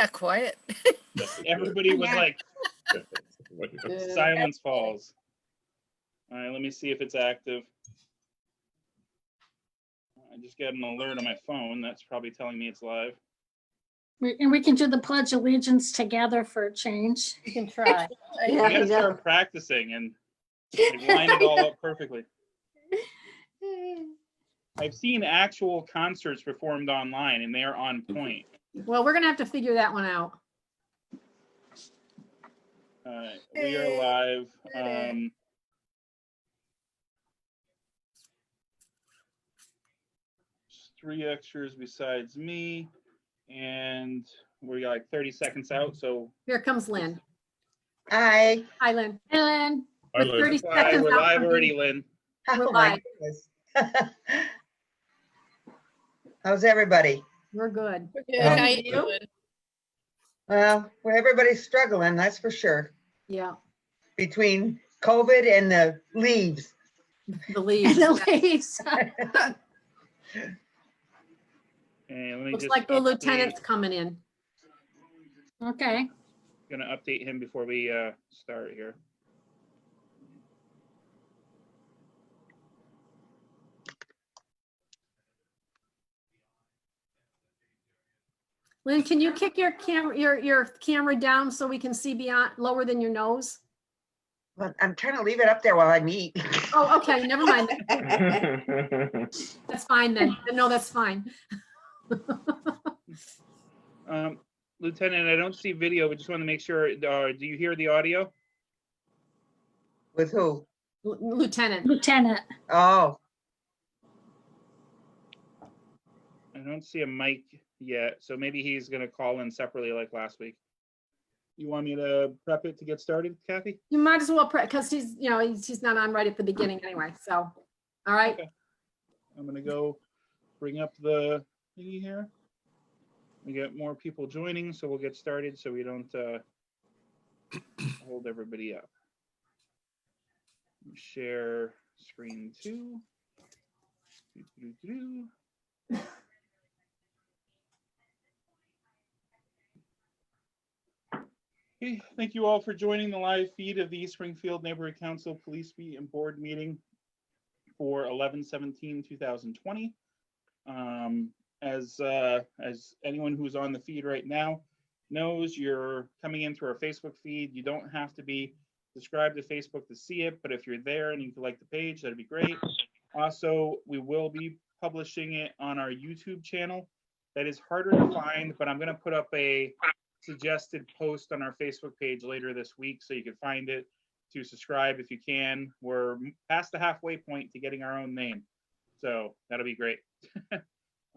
got quiet. Everybody was like, silence falls. All right, let me see if it's active. I just got an alert on my phone. That's probably telling me it's live. And we can do the Pledge of Allegiance together for a change. You can try. I gotta start practicing and like, line it all up perfectly. I've seen actual concerts performed online and they're on point. Well, we're gonna have to figure that one out. All right, we are live. Just 3 extras besides me, and we got like 30 seconds out. So Here comes Lynn. Hi. Hi, Lynn. Ellen, We're 30 seconds we're out live from already, being- Lynn. We're Oh my live. goodness. How's everybody? We're good. Good. How you doing? Well, everybody's struggling, that's for sure. Yeah, Between COVID and the leaves. the leaves. the leaves. And let me Looks just like the update- lieutenant's coming in. Okay. Gonna update him before we start here. Lynn, can you kick your camera down so we can see beyond, lower than your nose? But I'm trying to leave it up there while I eat. Oh, okay, never mind. That's fine then. No, that's fine. Lieutenant, I don't see video, but just want to make sure, do you hear the audio? With who? Lieutenant. Lieutenant. Oh, I don't see a mic yet, so maybe he's gonna call in separately like last week. You want me to prep it to get started, Kathy? You might as well, because he's, you know, he's not on right at the beginning anyway, so, all right. Okay. I'm gonna go bring up the thingy here. We get more people joining, so we'll get started so we don't hold everybody up. Share screen 2. Okay, thank you all for joining the live feed of the East Springfield Neighborhood Council Police Beat and Board meeting for 11/17/2020. As anyone who's on the feed right now knows, you're coming in through our Facebook feed. You don't have to be subscribed to Facebook to see it, but if you're there and you like the page, that'd be great. Also, we will be publishing it on our YouTube channel. That is harder to find, but I'm going to put up a suggested post on our Facebook page later this week so you can find it to subscribe if you can. We're past the halfway point to getting our own name, so that'll be great.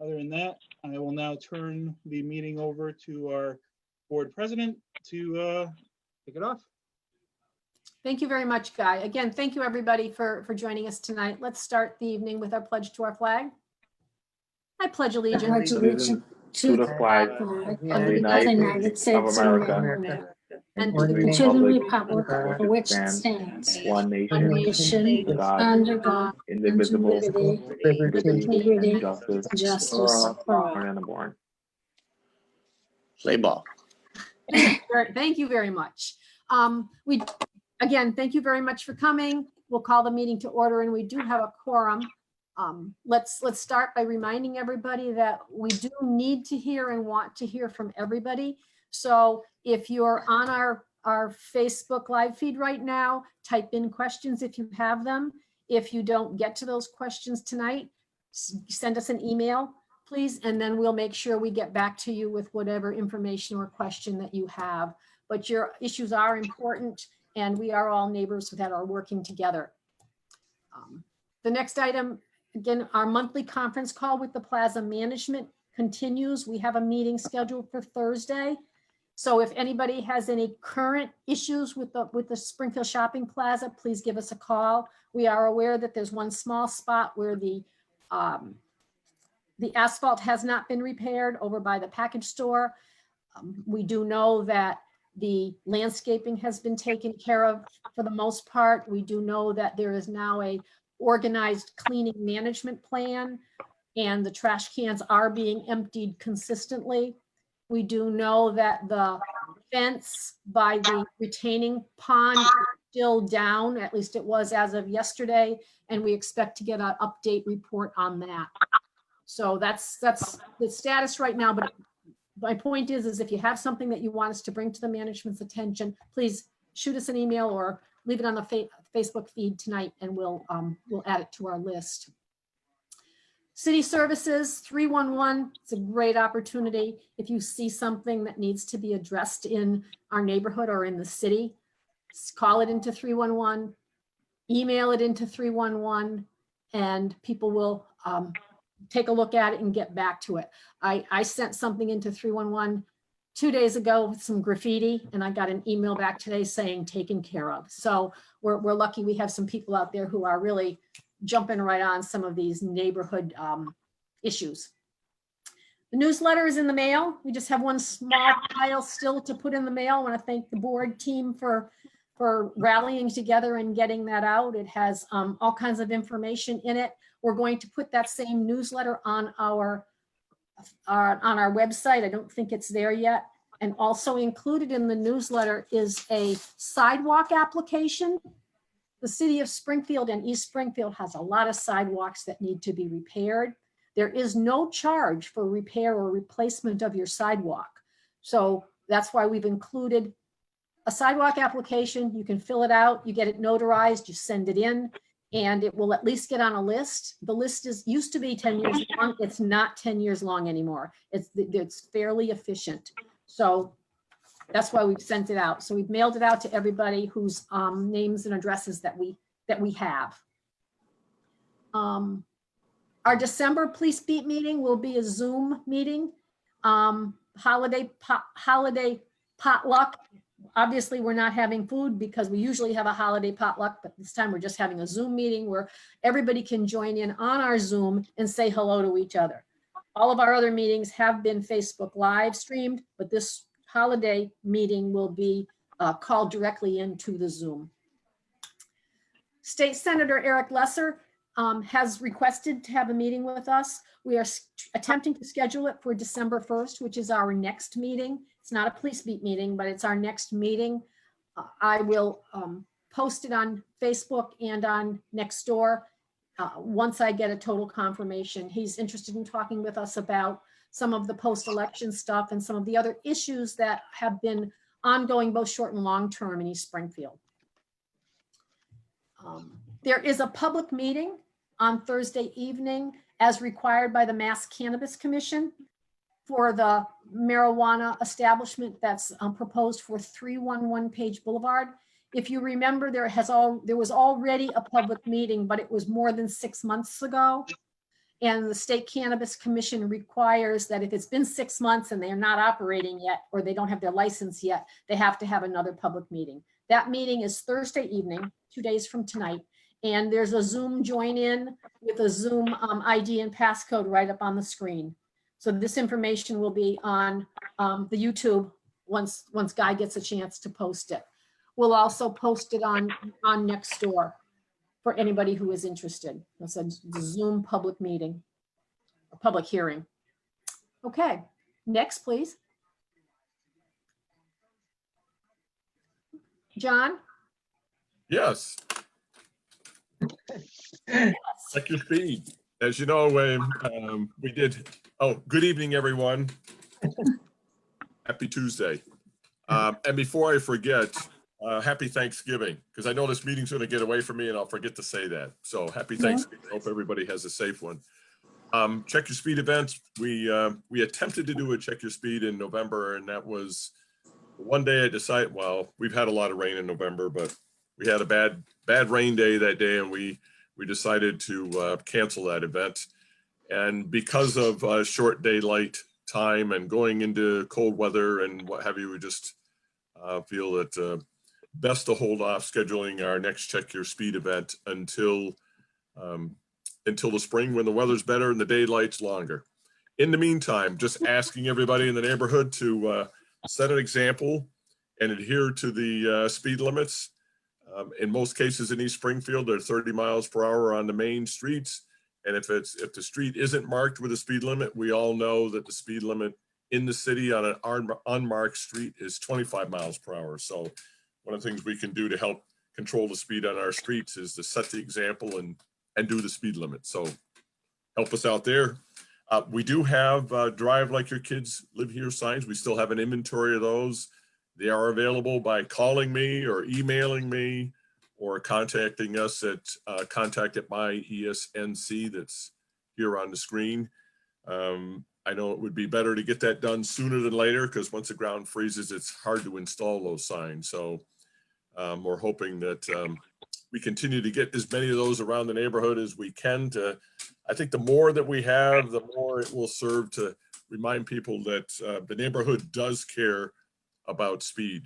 Other than that, I will now turn the meeting over to our board president to kick it off. Thank you very much, Guy. Again, thank you everybody for joining us tonight. Let's start the evening with our pledge to our flag. I pledge allegiance Pledge allegiance to the flag of of the the United States of America, America, and and and to the republic for which it stands, one one nation, nation, God, under God, indivisible, liberty, liberty, and justice justice for all. and born. Play ball. thank you very much. Again, thank you very much for coming. We'll call the meeting to order, and we do have a quorum. Let's start by reminding everybody that we do need to hear and want to hear from everybody. So if you're on our Facebook live feed right now, type in questions if you have them. If you don't get to those questions tonight, send us an email, please, and then we'll make sure we get back to you with whatever information or question that you have. But your issues are important, and we are all neighbors that are working together. The next item, again, our monthly conference call with the Plaza Management continues. We have a meeting scheduled for Thursday. So if anybody has any current issues with the Springfield Shopping Plaza, please give us a call. We are aware that there's one small spot where the asphalt has not been repaired over by the package store. We do know that the landscaping has been taken care of for the most part. We do know that there is now a organized cleaning management plan, and the trash cans are being emptied consistently. We do know that the fence by the retaining pond is still down, at least it was as of yesterday, and we expect to get an update report on that. So that's the status right now, but my point is if you have something that you want us to bring to the management's attention, please shoot us an email or leave it on the Facebook feed tonight, and we'll add it to our list. City services, 311, it's a great opportunity. If you see something that needs to be addressed in our neighborhood or in the city, call it into 311, email it into 311, and people will take a look at it and get back to it. I sent something into 311 2 days ago with some graffiti, and I got an email back today saying taken care of. So we're lucky we have some people out there who are really jumping right on some of these neighborhood issues. The newsletter is in the mail. We just have one small pile still to put in the mail. I want to thank the board team for rallying together and getting that out. It has all kinds of information in it. We're going to put that same newsletter on our website. I don't think it's there yet. And also included in the newsletter is a sidewalk application. The city of Springfield and East Springfield has a lot of sidewalks that need to be repaired. There is no charge for repair or replacement of your sidewalk. So that's why we've included a sidewalk application. You can fill it out, you get it notarized, you send it in, and it will at least get on a list. The list used to be 10 years long. It's not 10 years long anymore. It's fairly efficient. So that's why we've sent it out. So we've mailed it out to everybody whose names and addresses that we have. Our December police beat meeting will be a Zoom meeting. Holiday potluck. Obviously, we're not having food because we usually have a holiday potluck, but this time we're just having a Zoom meeting where everybody can join in on our Zoom and say hello to each other. All of our other meetings have been Facebook live streamed, but this holiday meeting will be called directly into the Zoom. State Senator Eric Lesser has requested to have a meeting with us. We are attempting to schedule it for December 1st, which is our next meeting. It's not a police beat meeting, but it's our next meeting. I will post it on Facebook and on Nextdoor once I get a total confirmation. He's interested in talking with us about some of the post-election stuff and some of the other issues that have been ongoing, both short and long term in East Springfield. There is a public meeting on Thursday evening as required by the Mass Cannabis Commission for the marijuana establishment that's proposed for 311 Page Boulevard. If you remember, there was already a public meeting, but it was more than 6 months ago. And the State Cannabis Commission requires that if it's been 6 months and they're not operating yet, or they don't have their license yet, they have to have another public meeting. That meeting is Thursday evening, 2 days from tonight. And there's a Zoom join in with a Zoom ID and passcode right up on the screen. So this information will be on the YouTube once Guy gets a chance to post it. We'll also post it on Nextdoor for anybody who is interested. It's a Zoom public meeting, a public hearing. Okay, next, please. John? Yes. Check your feed. As you know, we did, good evening, everyone. Happy Tuesday. And before I forget, happy Thanksgiving, because I know this meeting's going to get away from me and I'll forget to say that. So happy Thanksgiving. Hope everybody has a safe one. Check Your Speed events. We attempted to do a Check Your Speed in November, and that was one day I decided, well, we've had a lot of rain in November, but we had a bad rain day that day, and we decided to cancel that event. And because of short daylight time and going into cold weather and what have you, we just feel that best to hold off scheduling our next Check Your Speed event until the spring when the weather's better and the daylight's longer. In the meantime, just asking everybody in the neighborhood to set an example and adhere to the speed limits. In most cases in East Springfield, they're 30 miles per hour on the main streets. And if the street isn't marked with a speed limit, we all know that the speed limit in the city on an unmarked street is 25 miles per hour. So one of the things we can do to help control the speed on our streets is to set the example and do the speed limit. So help us out there. We do have drive like your kids live here signs. We still have an inventory of those. They are available by calling me or emailing me or contacting us at contact at my ESNC that's here on the screen. I know it would be better to get that done sooner than later because once the ground freezes, it's hard to install those signs. So we're hoping that we continue to get as many of those around the neighborhood as we can. I think the more that we have, the more it will serve to remind people that the neighborhood does care about speed.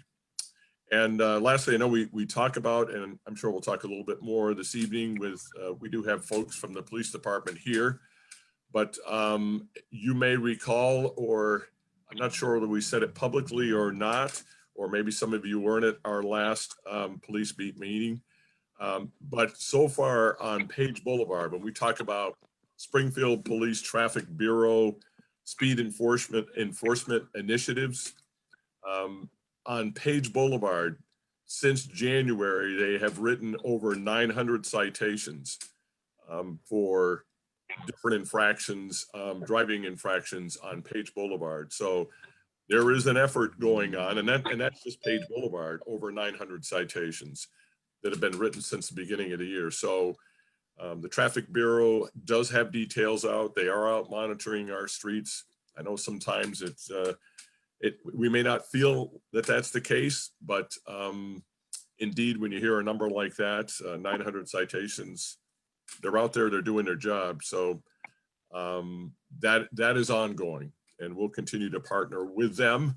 And lastly, I know we talk about, and I'm sure we'll talk a little bit more this evening with, we do have folks from the police department here, but you may recall, or I'm not sure whether we said it publicly or not, or maybe some of you weren't at our last police beat meeting. But so far on Page Boulevard, when we talk about Springfield Police Traffic Bureau speed enforcement initiatives, on Page Boulevard, since January, they have written over 900 citations for different infractions, driving infractions on Page Boulevard. So there is an effort going on, and that's just Page Boulevard, over 900 citations that have been written since the beginning of the year. So the Traffic Bureau does have details out. They are out monitoring our streets. I know sometimes we may not feel that that's the case, but indeed, when you hear a number like that, 900 citations, they're out there, they're doing their job. So that is ongoing, and we'll continue to partner with them.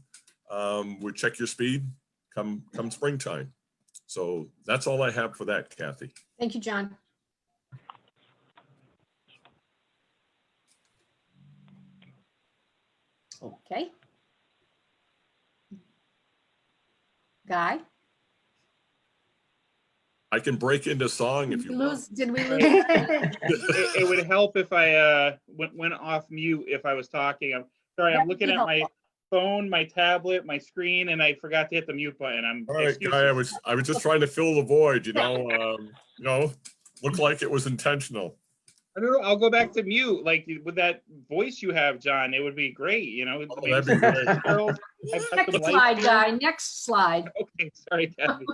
We'll check your speed come springtime. So that's all I have for that, Kathy. Thank you, John. Okay. Guy? I can break into song if Did you we want. lose? Did we lose? It would help if I went off mute if I was talking. I'm sorry, That I'm would looking be at my helpful. phone, my tablet, my screen, and I forgot to hit the mute button. All right, Excuses. Guy, I was just trying to fill the void, you know, looked like it was intentional. I don't know. I'll go back to mute. Like with that voice you have, John, it would be great. You know, Oh, maybe that'd be some great. girls. I've got Next some lights slide, here. Guy. Next slide. Okay, sorry, Kathy.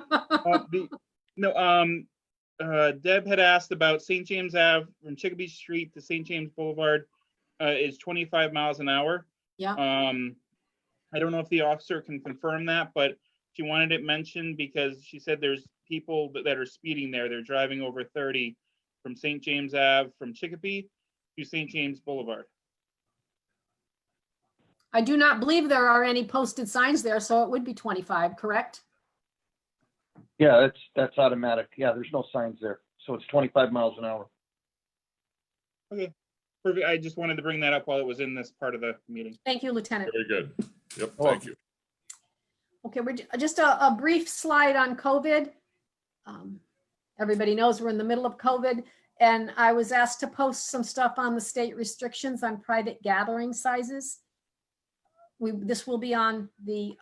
Deb had asked about St. James Ave from Chicopee Street to St. James Boulevard is 25 miles an hour. Yeah. I don't know if the officer can confirm that, but she wanted it mentioned because she said there's people that are speeding there. They're driving over 30 from St. James Ave from Chicopee to St. James Boulevard. I do not believe there are any posted signs there, so it would be 25, correct? Yeah, that's automatic. Yeah, there's no signs there. So it's 25 miles an hour. Okay, perfect. I just wanted to bring that up while it was in this part of the meeting. Thank you, Lieutenant. Very good. Yep, Oh. thank you. Okay, we're just a brief slide on COVID. Everybody knows we're in the middle of COVID, and I was asked to post some stuff on the state restrictions on private gathering sizes. This will be on the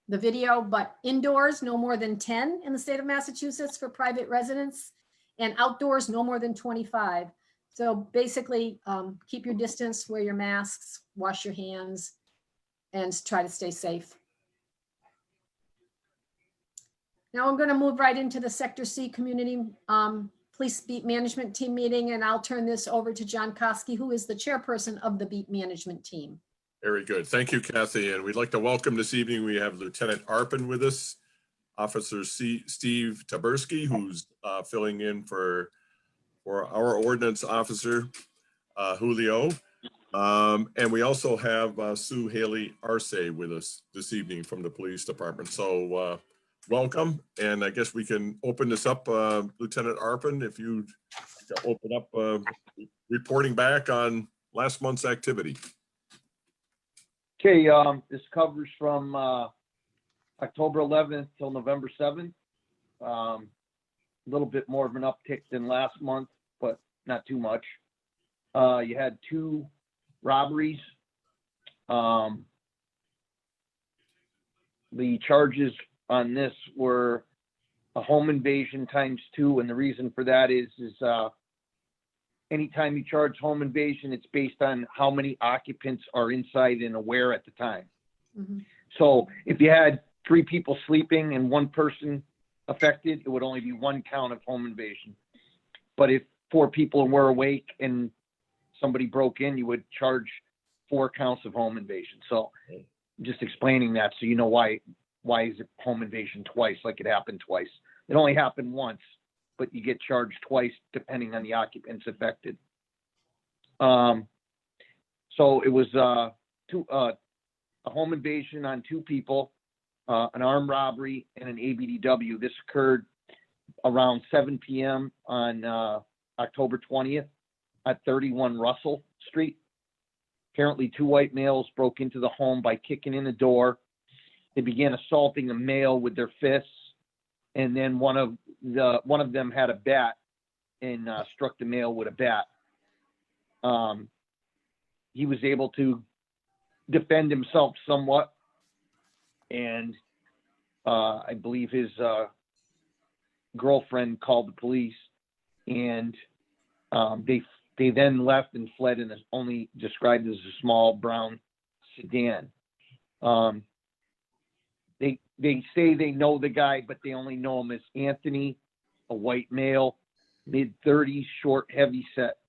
video, but indoors, no more than 10 in the state of Massachusetts for private residents, and outdoors, no more than 25. So basically, keep your distance, wear your masks, wash your hands, and try to stay safe. Now I'm going to move right into the Sector C Community Police Beat Management Team meeting, and I'll turn this over to John Koski, who is the chairperson of the Beat Management Team. Very good. Thank you, Kathy. And we'd like to welcome this evening, we have Lieutenant Arpin with us, Officer Steve Taberski, who's filling in for our ordinance officer, Julio. And we also have Sue Haley Arce with us this evening from the police department. So welcome. And I guess we can open this up, Lieutenant Arpin, if you open up reporting back on last month's activity. Okay, this covers from October 11th till November 7th. A little bit more of an uptick than last month, but not too much. You had 2 robberies. The charges on this were a home invasion ×2, and the reason for that is anytime you charge home invasion, it's based on how many occupants are inside and aware at the time. Mhm. So if you had 3 people sleeping and 1 person affected, it would only be 1 count of home invasion. But if 4 people were awake and somebody broke in, you would charge 4 counts of home invasion. So just explaining that so you know why is it home invasion twice, like it happened twice. It only happened once, but you get charged twice depending on the occupants affected. So it was a home invasion on 2 people, an armed robbery, and an ABDW. This occurred around 7 p.m. on October 20th at 31 Russell Street. Apparently 2 white males broke into the home by kicking in the door. They began assaulting a male with their fists, and then one of them had a bat and struck the male with a bat. He was able to defend himself somewhat, and I believe his girlfriend called the police, and they then left and fled in only described as a small brown sedan. They say they know the guy, but they only know him as Anthony, a white male, mid-30s, short, heavy set,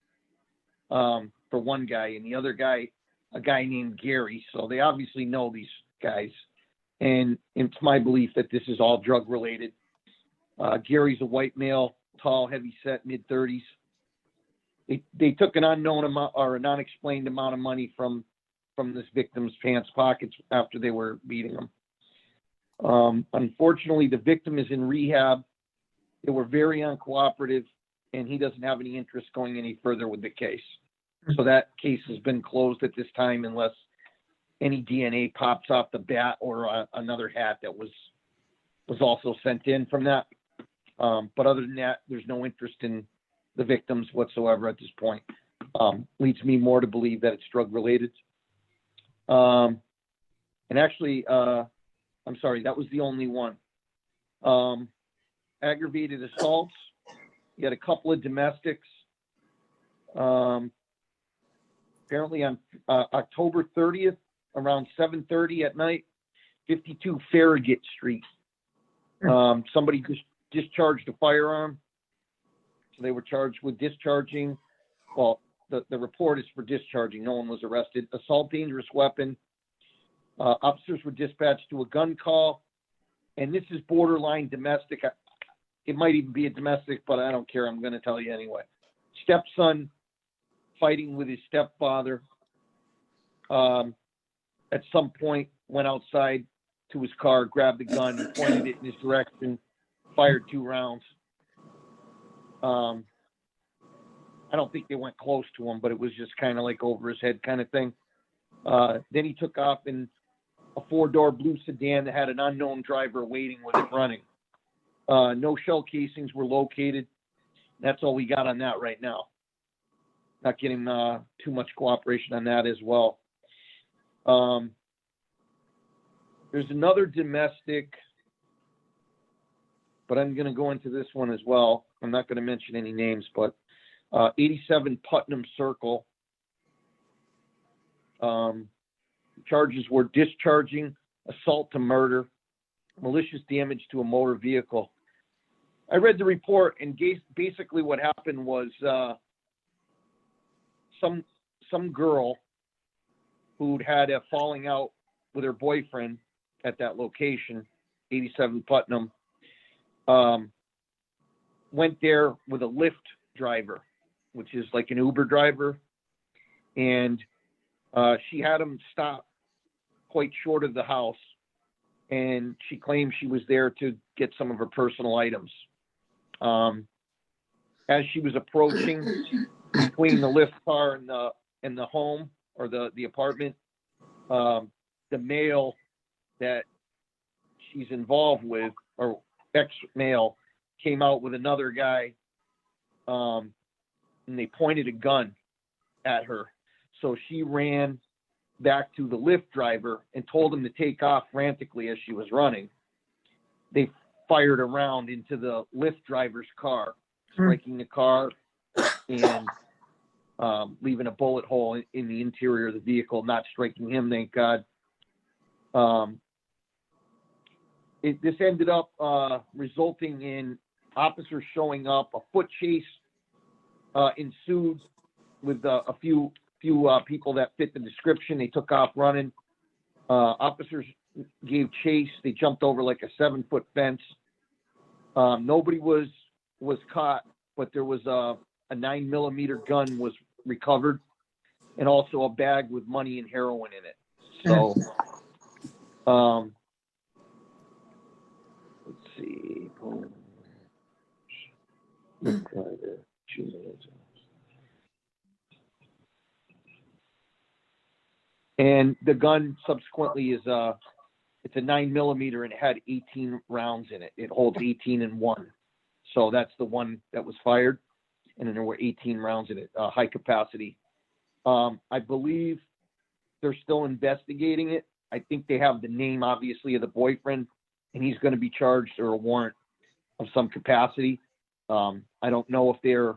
for one guy, and the other guy, a guy named Gary. So they obviously know these guys, and it's my belief that this is all drug related. Gary's a white male, tall, heavy set, mid-30s. They took an unknown amount or an unexplained amount of money from this victim's pants pockets after they were beating him. Unfortunately, the victim is in rehab. They were very uncooperative, and he doesn't have any interest going any further with the case. So that case has been closed at this time unless any DNA pops off the bat or another hat that was also sent in from that. But other than that, there's no interest in the victims whatsoever at this point. Leads me more to believe that it's drug related. And actually, I'm sorry, that was the only one. Aggravated assaults. You had a couple of domestics. Apparently on October 30th, around 7:30 at night, 52 Farragut Street. Somebody discharged a firearm. So they were charged with discharging. Well, the report is for discharging. No one was arrested. Assault, dangerous weapon. Officers were dispatched to a gun call. And this is borderline domestic. It might even be a domestic, but I don't care. I'm going to tell you anyway. Stepson fighting with his stepfather. At some point, went outside to his car, grabbed the gun, pointed it in his direction, fired 2 rounds. I don't think they went close to him, but it was just kind of like over his head kind of thing. Then he took off in a 4-door blue sedan that had an unknown driver waiting with it running. No shell casings were located. That's all we got on that right now. Not getting too much cooperation on that as well. There's another domestic, but I'm going to go into this one as well. I'm not going to mention any names, but 87 Putnam Circle. Charges were discharging, assault to murder, malicious damage to a motor vehicle. I read the report, and basically what happened was some girl who'd had a falling out with her boyfriend at that location, 87 Putnam, went there with a Lyft driver, which is like an Uber driver, and she had him stop quite short of the house, and she claimed she was there to get some of her personal items. As she was approaching between the Lyft car and the home or the apartment, the male that she's involved with, or ex-male, came out with another guy, and they pointed a gun at her. So she ran back to the Lyft driver and told him to take off frantically as she was running. They fired a round into the Lyft driver's car, striking the car and leaving a bullet hole in the interior of the vehicle, not striking him, thank God. This ended up resulting in officers showing up. A foot chase ensued with a few people that fit the description. They took off running. Officers gave chase. They jumped over like a 7-foot fence. Nobody was caught, but there was a 9mm gun was recovered, and also a bag with money and heroin in it. So, let's see. And the gun subsequently is it's a 9mm and it had 18 rounds in it. It holds 18 in one. So that's the one that was fired. And then there were 18 rounds in it, high capacity. I believe they're still investigating it. I think they have the name, obviously, of the boyfriend, and he's going to be charged or a warrant of some capacity. I don't know if they're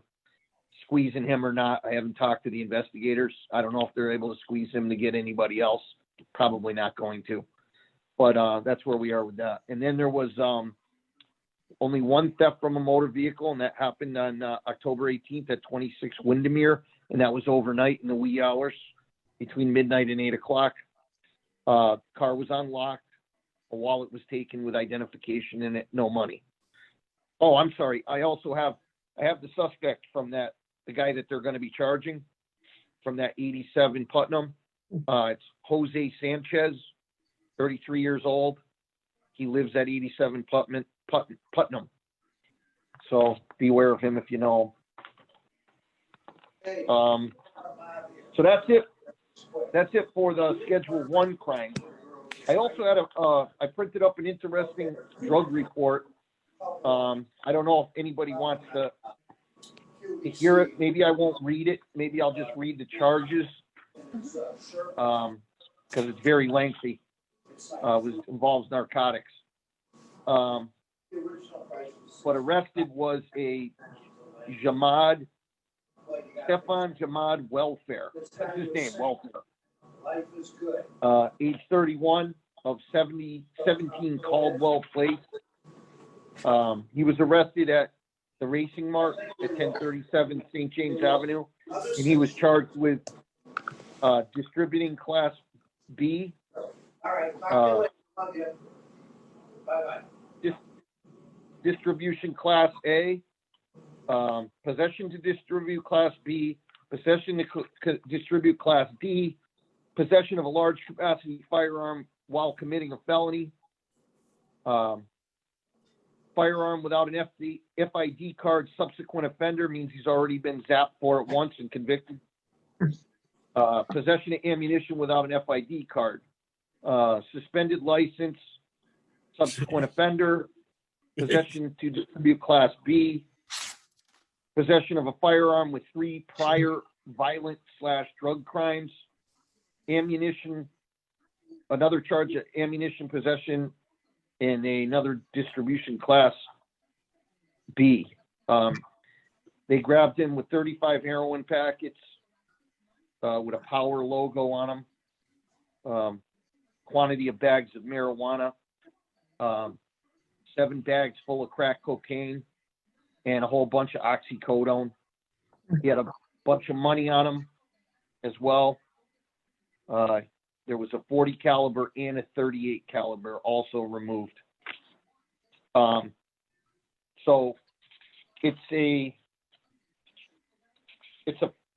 squeezing him or not. I haven't talked to the investigators. I don't know if they're able to squeeze him to get anybody else. Probably not going to. But that's where we are with that. And then there was only one theft from a motor vehicle, and that happened on October 18th at 26 Windermere, and that was overnight in the wee hours between midnight and 8 o'clock. Car was unlocked. A wallet was taken with identification in it, no money. Oh, I'm sorry. I have the suspect from that, the guy that they're going to be charging from that 87 Putnam. It's Jose Sanchez, 33 years old. He lives at 87 Putnam. So beware of him if you know him. So that's it. That's it for the Schedule 1 crime. I also had I printed up an interesting drug report. I don't know if anybody wants to hear it. Maybe I won't read it. Maybe I'll just read the charges because it's very lengthy. It involves narcotics. But arrested was a Stefan Jamad Welfare. That's his name, Welfare. Age 31 of 17 Caldwell Place. He was arrested at the Racing Mart at 1037 St. James Avenue, and he was charged with distributing Class B, distribution Class A, possession to distribute Class B, possession to distribute Class D, possession of a large capacity firearm while committing a felony, firearm without an FID card, subsequent offender, means he's already been zapped for it once and convicted. Possession of ammunition without an FID card, suspended license, subsequent offender, possession to distribute Class B, possession of a firearm with 3 prior violent/drug crimes, ammunition, another charge of ammunition possession, and another distribution Class B. They grabbed him with 35 heroin packets with a power logo on them, quantity of bags of marijuana, 7 bags full of crack cocaine, and a whole bunch of oxycodone. He had a bunch of money on him as well. There was a 40 caliber and a 38 caliber also removed. So it's a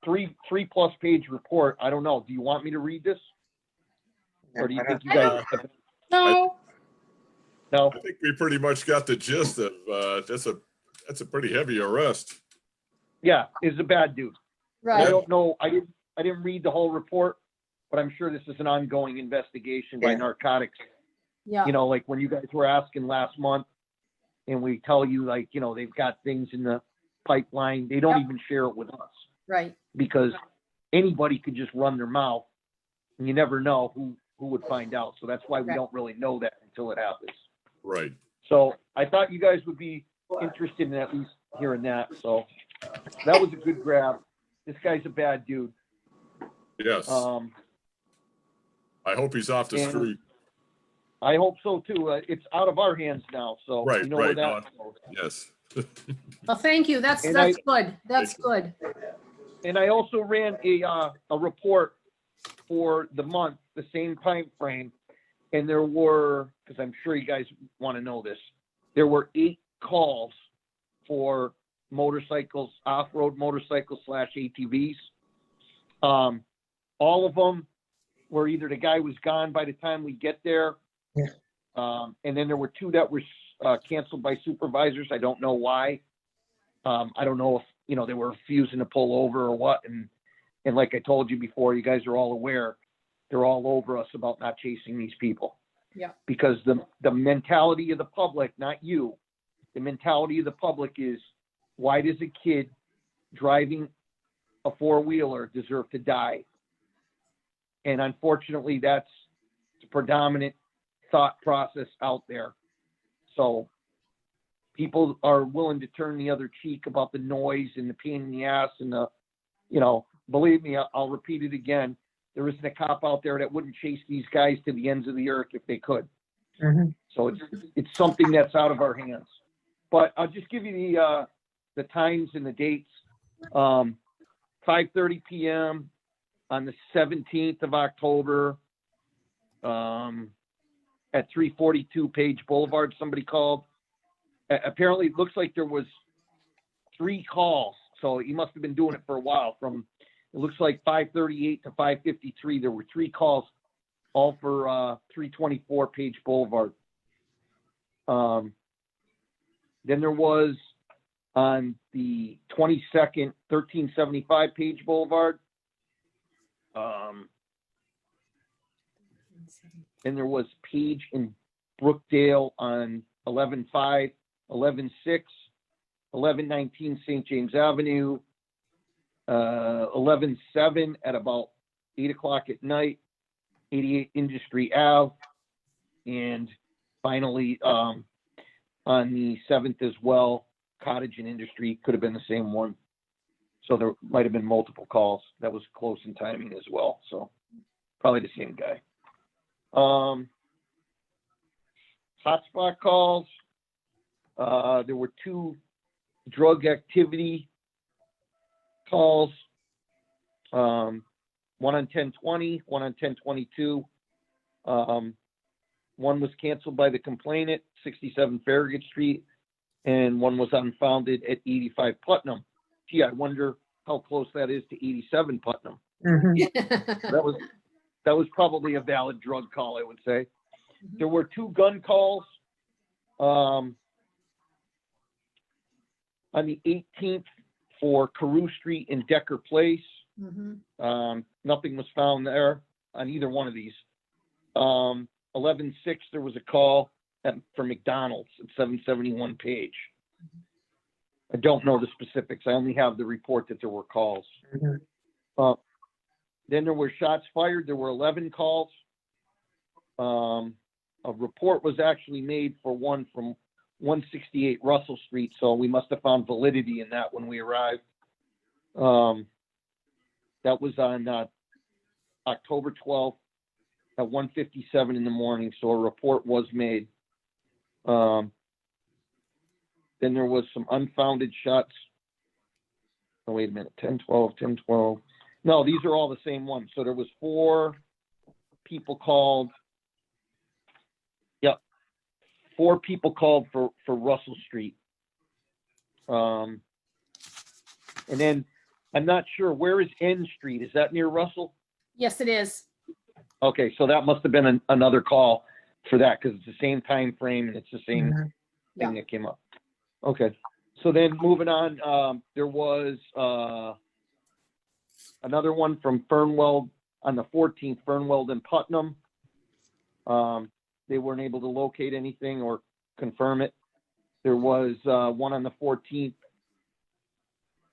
3+ page report. I don't know. Do you want me to read this? Or do you think you guys have, No, no? I think we pretty much got the gist of, that's a pretty heavy arrest. Yeah, he's a bad dude. I Right. don't know. I didn't read the whole report, but I'm sure this is an ongoing investigation by Yeah. narcotics. Yeah. You know, like when you guys were asking last month, and we tell you, like, you know, they've got things in the pipeline. They don't Yep. even share it with us Right. because anybody could just run their mouth, and you never know who would find out. So that's why we Right. don't really know that until it happens. Right. So I thought you guys would be interested in at least hearing that. So that was a good grab. This guy's a bad dude. Yes. Um, I hope he's off the and- street. I hope so too. It's out of our hands now, so Right, you know where right. that goes. Yes. Well, thank you. That's And good. That's good. And I also ran a report for the month, the same time frame, and there were, because I'm sure you guys want to know this, there were 8 calls for motorcycles, off-road motorcycles / ATVs. All of them were either the guy was gone by the time we get there. Yeah. And then there were 2 that were canceled by supervisors. I don't know why. I don't know if, they were refusing to pull over or what. And like I told you before, you guys are all aware, they're all over us about not chasing these people. Yeah. Because the mentality of the public, not you, the mentality of the public is, why does a kid driving a 4-wheeler deserve to die? And unfortunately, that's the predominant thought process out there. So people are willing to turn the other cheek about the noise and the pain in the ass and believe me, I'll repeat it again. There isn't a cop out there that wouldn't chase these guys to the ends of the earth if they could. Mhm. So it's something that's out of our hands. But I'll just give you the times and the dates. 5:30 p.m. on the 17th of October, at 342 Page Boulevard, somebody called. Apparently, it looks like there was 3 calls. So he must have been doing it for a while. From, it looks like 5:38 to 5:53, there were 3 calls, all for 324 Page Boulevard. Then there was on the 22nd, 1375 Page Boulevard. Then there was Page in Brookdale on 11-5, 11-6, 11-19 St. James Avenue, 11-7 at about 8 o'clock at night, 88 Industry Ave, and finally on the 7th as well, Cottage and Industry, could have been the same one. So there might have been multiple calls. That was close in timing as well. So probably the same guy. Hotspot calls. There were 2 drug activity calls. One on 1020, one on 1022. One was canceled by the complainant, 67 Farragut Street, and one was unfounded at 85 Putnam. Gee, I wonder how close that is to 87 Putnam. Mhm. That was probably a valid drug call, I would say. There were 2 gun calls on the 18th for Carew Street and Decker Place. Mhm. Nothing was found there on either one of these. 11-6, there was a call for McDonald's at 771 Page. I don't know the specifics. I only have the report that there were calls. Mhm. Then there were shots fired. There were 11 calls. A report was actually made for one from 168 Russell Street, so we must have found validity in that when we arrived. That was on October 12th at 1:57 in the morning, so a report was made. Then there was some unfounded shots. Oh, wait a minute, 10-12, 10-12. No, these are all the same ones. So there was 4 people called. Yep. 4 people called for Russell Street. And then I'm not sure, where is N Street? Is that near Russell? Yes, it is. Okay, so that must have been another call for that, because it's the same time frame and it's the same Mhm. Yeah. thing that came up. Okay, so then moving on, there was another one from Fernweld on the 14th, Fernweld and Putnam. They weren't able to locate anything or confirm it. There was one on the 14th,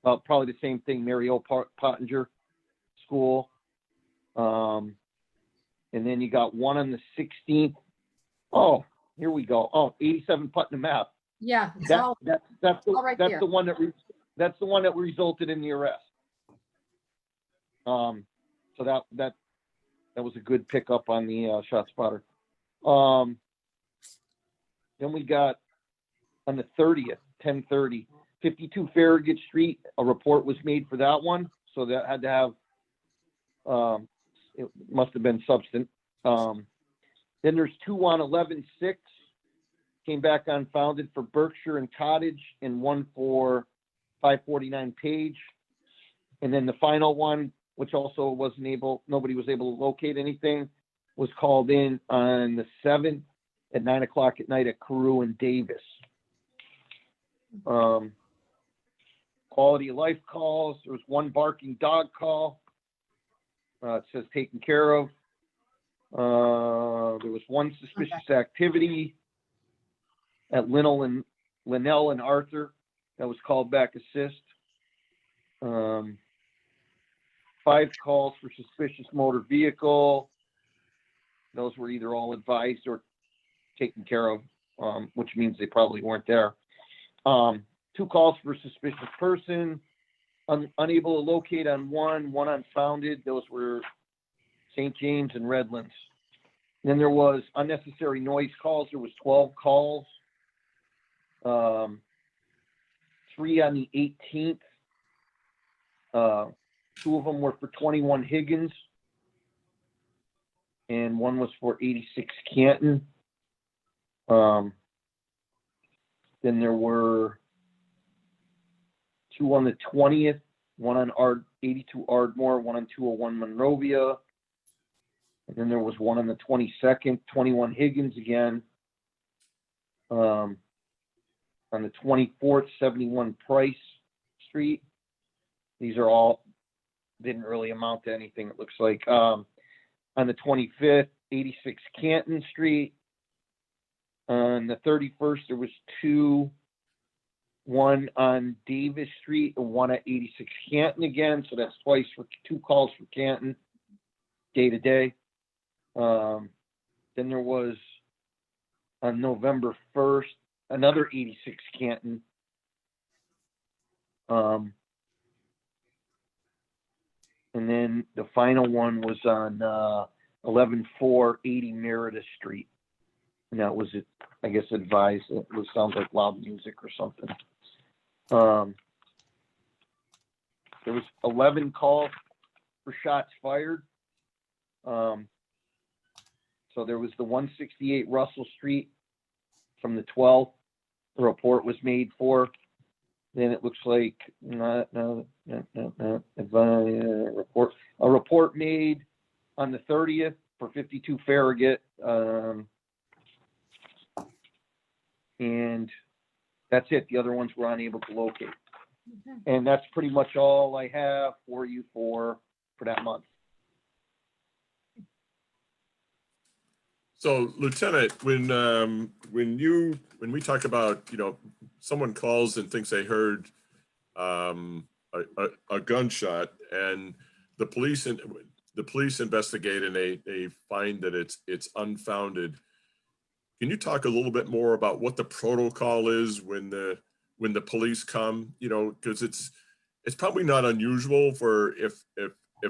probably the same thing, Mary O. Pottinger, school. And then you got one on the 16th. Oh, here we go. Oh, 87 Putnam Ave. Yeah, it's That's all, all right that's there. the one that's the one that resulted in the arrest. So that was a good pickup on the shot spotter. Then we got on the 30th, 10:30, 52 Farragut Street. A report was made for that one, so that had to have. It must have been substance. Then there's two on 11/6. Came back unfounded for Berkshire and Cottage, and one for 549 Page. And then the final one, which also nobody was able to locate anything, was called in on the 7th at 9 o'clock at night at Carew and Davis. Quality of life calls. There was one barking dog call. It says taken care of. There was one suspicious activity at Linnell and Arthur that was called back assist. 5 calls for suspicious motor vehicle. Those were either all advised or taken care of, which means they probably weren't there. 2 calls for suspicious person. Unable to locate on one unfounded. Those were St. James and Redlands. Then there was unnecessary noise calls. There was 12 calls. 3 on the 18th. 2 of them were for 21 Higgins. And one was for 86 Canton. Then there were 2 on the 20th, one on 82 Ardmore, one on 201 Monrovia. And then there was one on the 22nd, 21 Higgins again. On the 24th, 71 Price Street. These are all, didn't really amount to anything, it looks like. On the 25th, 86 Canton Street. On the 31st, there was 2, one on Davis Street and one at 86 Canton again. So that's twice for 2 calls for Canton, day to day. Then there was on November 1st, another 86 Canton. And then the final one was on 11480 Merida Street. And that was it, I guess, advised. It sounds like loud music or something. There was 11 calls for shots fired. So there was the 168 Russell Street from the 12th. The report was made for. Then it looks like a report made on the 30th for 52 Farragut. And that's it. The other ones were unable to locate. Okay. And that's pretty much all I have for you for that month. So, Lieutenant, when we talk about, someone calls and thinks they heard a gunshot, and the police investigate and they find that it's unfounded. Can you talk a little bit more about what the protocol is when the police come? Because it's probably not unusual for if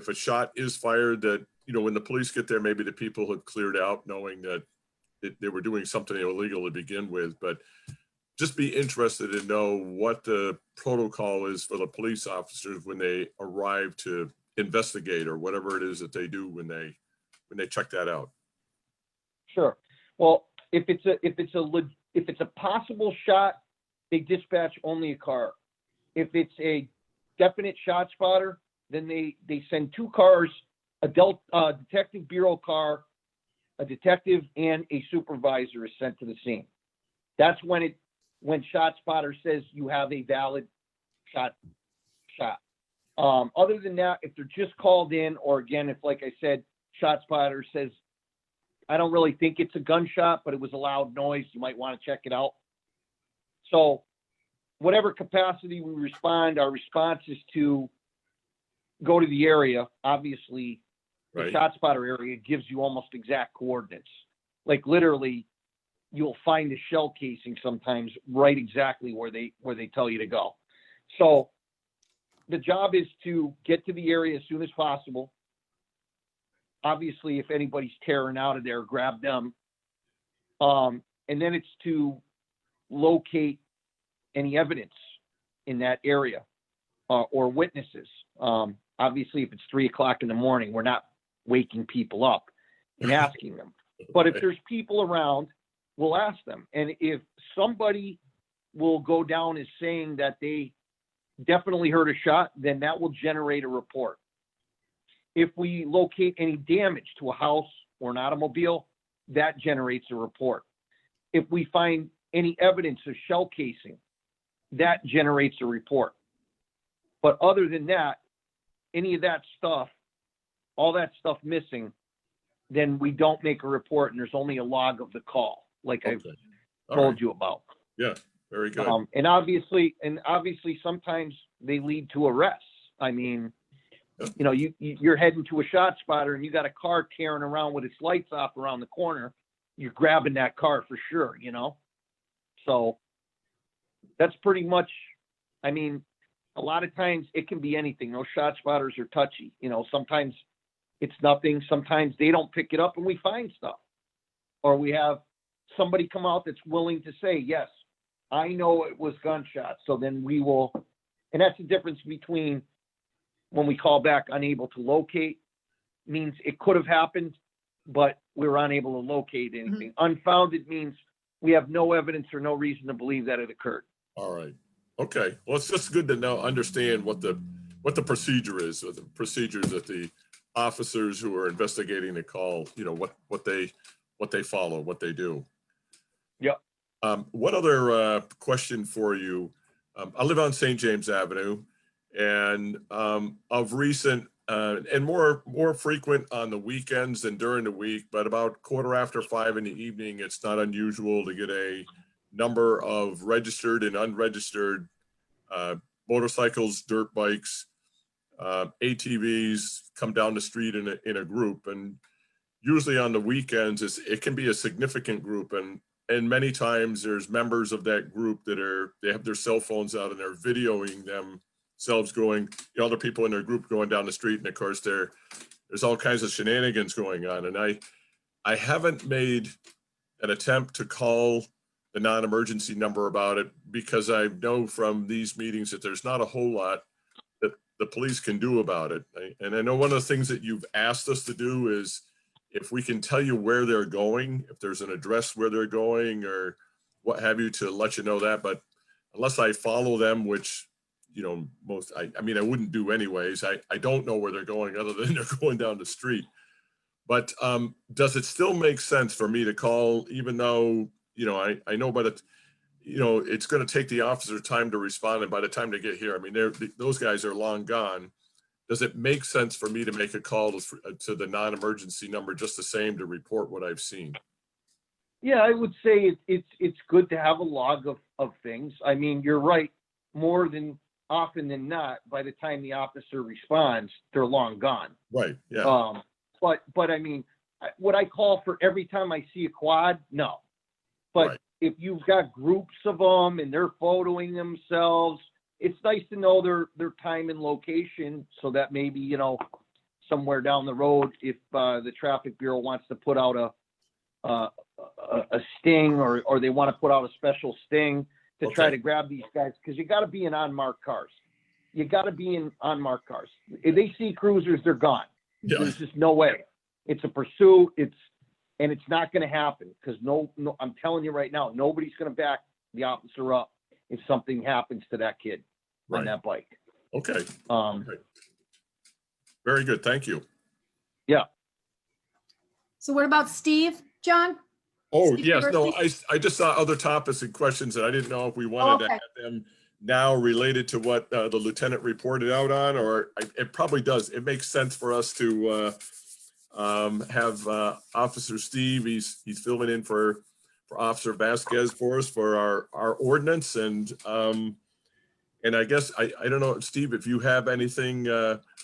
a shot is fired that, when the police get there, maybe the people have cleared out knowing that they were doing something illegal to begin with. But just be interested to know what the protocol is for the police officers when they arrive to investigate or whatever it is that they do when they check that out. Sure. Well, if it's a possible shot, they dispatch only a car. If it's a definite shot spotter, then they send 2 cars, a detective bureau car, a detective, and a supervisor is sent to the scene. That's when shot spotter says you have a valid shot. Other than that, if they're just called in, or again, if, like I said, shot spotter says, I don't really think it's a gunshot, but it was a loud noise, you might want to check it out. So whatever capacity we respond, our response is to go to the area, obviously the Right. shot spotter area gives you almost exact coordinates. Like literally, you'll find a shell casing sometimes right exactly where they tell you to go. So the job is to get to the area as soon as possible. Obviously, if anybody's tearing out of there, grab them. And then it's to locate any evidence in that area or witnesses. Obviously, if it's 3 o'clock in the morning, we're not waking people up and asking them. But if there's people around, we'll ask them. And if somebody will go down as saying that they definitely heard a shot, then that will generate a report. If we locate any damage to a house or an automobile, that generates a report. If we find any evidence of shell casing, that generates a report. But other than that, any of that stuff, all that stuff missing, then we don't make a report and there's only a log of the call, like I've Okay. All told right. you about. Yeah, very good. And obviously sometimes they lead to arrests. I mean, you know, you're heading to a shot spotter and you got a car tearing around with its lights off around the corner. You're grabbing that car for sure, you know? So that's pretty much, I mean, a lot of times it can be anything. Those shot spotters are touchy. You know, sometimes it's nothing. Sometimes they don't pick it up and we find stuff. Or we have somebody come out that's willing to say, yes, I know it was gunshots. So then we will, and that's the difference between when we call back unable to locate, means it could have happened, but we were unable to locate anything. Unfounded means we have no evidence or no reason to believe that it occurred. All right. Okay. Well, it's just good to understand what the procedure is, or the procedures that the officers who are investigating the call, you know, what they follow, what they do. Yep. One other question for you. I live on St. James Avenue, and of recent and more frequent on the weekends than during the week, but about 5:15 in the evening, it's not unusual to get a number of registered and unregistered motorcycles, dirt bikes, ATVs come down the street in a group. And usually on the weekends, it can be a significant group. And many times there's members of that group they have their cell phones out and they're videoing themselves going, you know, other people in their group going down the street. And of course there's all kinds of shenanigans going on. And I haven't made an attempt to call the non-emergency number about it because I know from these meetings that there's not a whole lot that the police can do about it. And I know one of the things that you've asked us to do is if we can tell you where they're going, if there's an address where they're going or what have you, to let you know that. But unless I follow them, which, you know, I mean, I wouldn't do anyways. I don't know where they're going other than they're going down the street. But does it still make sense for me to call, even though, you know, I know, but you know, it's going to take the officer time to respond. And by the time they get here, I mean, those guys are long gone. Does it make sense for me to make a call to the non-emergency number just the same to report what I've seen? Yeah, I would say it's good to have a log of things. I mean, you're right. More than often than not, by the time the officer responds, they're long gone. Right. Yeah. But I mean, would I call for every time I see a quad? No. But Right. if you've got groups of them and they're photoing themselves, it's nice to know their time and location so that maybe, you know, somewhere down the road, if the traffic bureau wants to put out a sting or they want to put out a special sting to try Okay. to grab these guys, because you got to be in unmarked cars. You got to be in unmarked cars. If they see cruisers, they're gone. Yeah. There's just no way. It's a pursuit. And it's not going to happen because no, I'm telling you right now, nobody's going to back the officer up if something happens to that kid on Right. that bike. Okay. Very good. Thank you. So what about Steve, John? Oh, Steve yes. No, University? I just saw other topics and questions that I didn't know if we wanted to okay. have them now related to what the lieutenant reported out on, or it probably does. It makes sense for us to have Officer Steve. He's filling in for Officer Vasquez for us for our ordinance. And I guess I don't know, Steve, if you have anything